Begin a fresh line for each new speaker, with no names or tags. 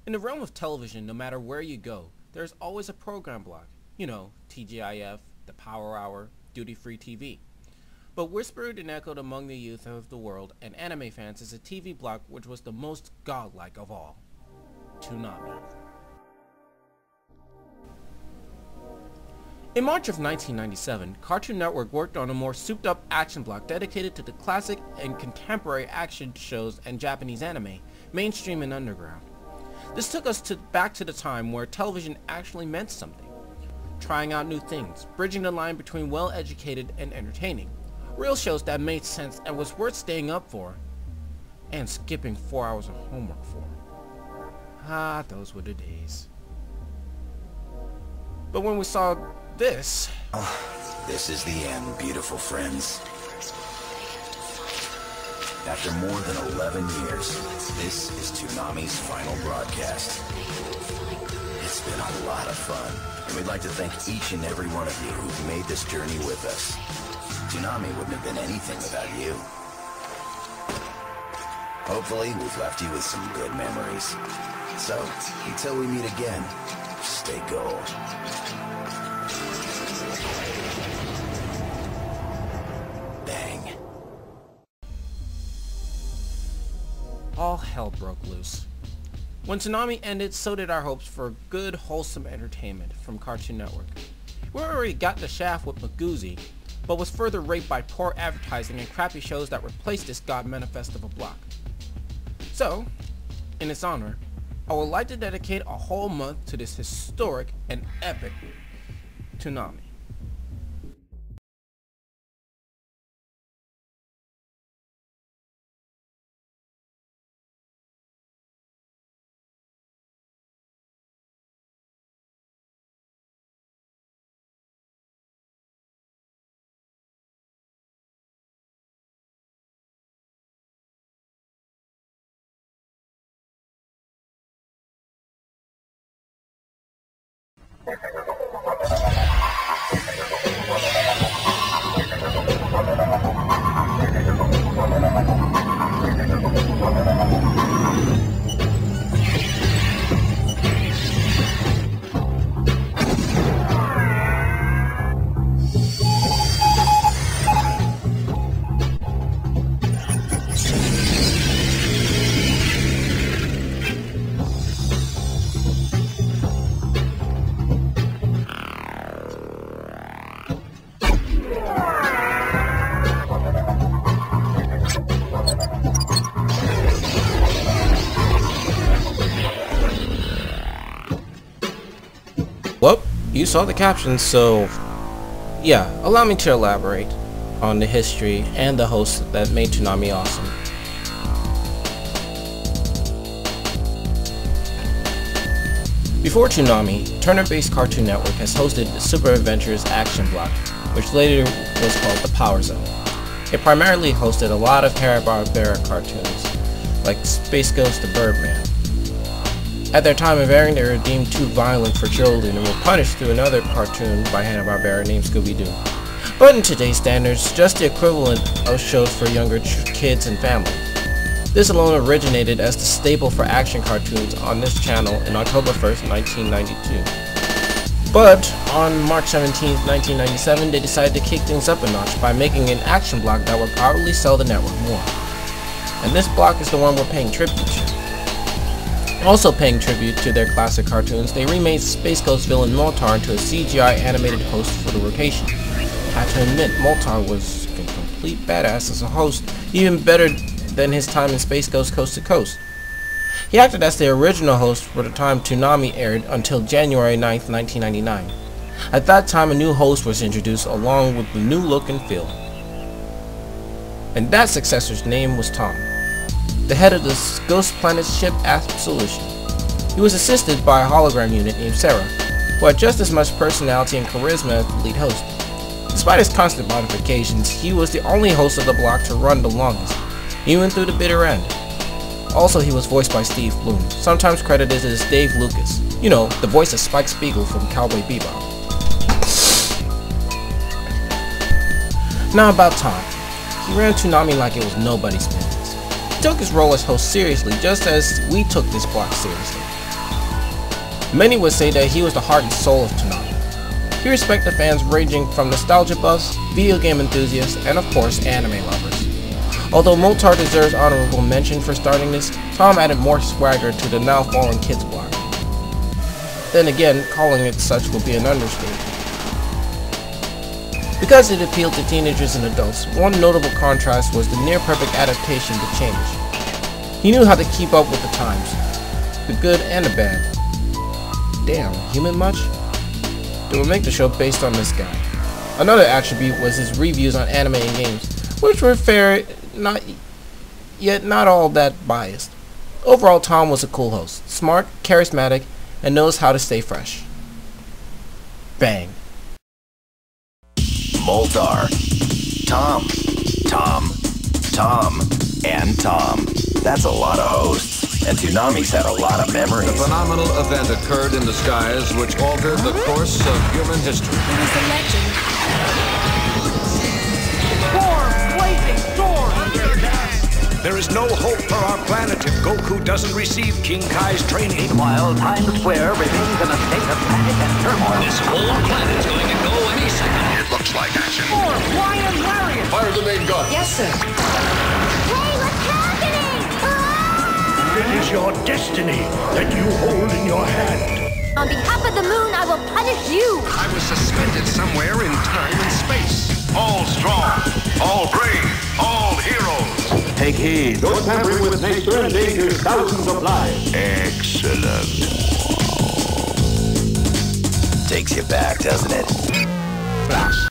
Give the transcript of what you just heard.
In the realm of television, no matter where you go, there's always a program block. You know, TGIF, the Power Hour, duty-free TV. But whispered and echoed among the youth of the world and anime fans is a TV block which was the most godlike of all. Toonami. In March of 1997, Cartoon Network worked on a more souped-up action block dedicated to the classic and contemporary action shows and Japanese anime, mainstream and underground. This took us back to the time where television actually meant something. Trying out new things, bridging the line between well-educated and entertaining. Real shows that made sense and was worth staying up for, and skipping 4 hours of homework for. Ah, those were the days. But when we saw this...
Oh, this is the end, beautiful friends. After more than 11 years, this is Toonami's final broadcast. It's been a lot of fun, and we'd like to thank each and every one of you who've made this journey with us. Toonami wouldn't have been anything without you. Hopefully, we've left you with some good memories. So, until we meet again, stay gold. Bang.
All hell broke loose. When Toonami ended, so did our hopes for good, wholesome entertainment from Cartoon Network. We already got the shaft with Magoozy, but was further raped by poor advertising and crappy shows that replaced this god manifest of a block. So, in its honor, I would like to dedicate a whole month to this historic and epic Toonami. Well, you saw the captions, so yeah, allow me to elaborate on the history and the hosts that made Toonami awesome. Before Toonami, Turner-based Cartoon Network has hosted the Super Adventures action block, which later was called the Power Zone. It primarily hosted a lot of Hanna-Barbera cartoons, like Space Ghost the Birdman. At their time of airing, they were deemed too violent for children and were punished through another cartoon by Hanna-Barbera named Scooby-Doo. But in today's standards, just the equivalent of shows for younger kids and families. This alone originated as the staple for action cartoons on this channel in October 1st, 1992. But on March 17th, 1997, they decided to kick things up a notch by making an action block that would probably sell the network more. And this block is the one we're paying tribute to. Also paying tribute to their classic cartoons, they remade Space Ghost villain Moltar into a CGI animated host for the rotation. I have to admit, Moltar was a complete badass as a host, even better than his time in Space Ghost Coast to Coast. He acted as the original host for the time Toonami aired until January 9th, 1999. At that time, a new host was introduced along with the new look and feel. And that successor's name was Tom, the head of the Ghost Planet ship Absolution. He was assisted by a hologram unit named Sarah, who had just as much personality and charisma as the lead host. Despite his constant modifications, he was the only host of the block to run the longest, even through the bitter end. Also, he was voiced by Steve Bloom, sometimes credited as Dave Lucas. You know, the voice of Spike Spiegel from Cowboy Bebop. Now about Tom. He ran Toonami like it was nobody's business. He took his role as host seriously, just as we took this block seriously. Many would say that he was the heart and soul of Toonami. He respected fans ranging from nostalgia buffs, video game enthusiasts, and of course anime lovers. Although Moltar deserves honorable mention for starting this, Tom added more swagger to the now fallen kids block. Then again, calling it such would be an understatement. Because it appealed to teenagers and adults, one notable contrast was the near-perfect adaptation to change. He knew how to keep up with the times, the good and the bad. Damn, human much? They would make the show based on this guy. Another attribute was his reviews on anime and games, which were fair, yet not all that biased. Overall, Tom was a cool host, smart, charismatic, and knows how to stay fresh. Bang.
Moltar, Tom, and Tom. That's a lot of hosts. And Toonami's had a lot of memories.
A phenomenal event occurred in the skies which altered the course of human history.
It was a legend.
Storm! Blazing storm! There is no hope for our planet if Goku doesn't receive King Kai's training.
Meanwhile, Times Square remains in a state of panic and turmoil.
This whole planet's going to go any second.
It looks like action.
Storm! Lion Lariat!
Fire the main gun.
Yes, sir.
Hey, what's happening?
It is your destiny that you hold in your hand.
On behalf of the moon, I will punish you.
I was suspended somewhere in time and space. All strong, all brave, all heroes.
Take heed.
No tampering with nature endangers thousands of lives.
Excellent.
Takes you back, doesn't it?
Flash.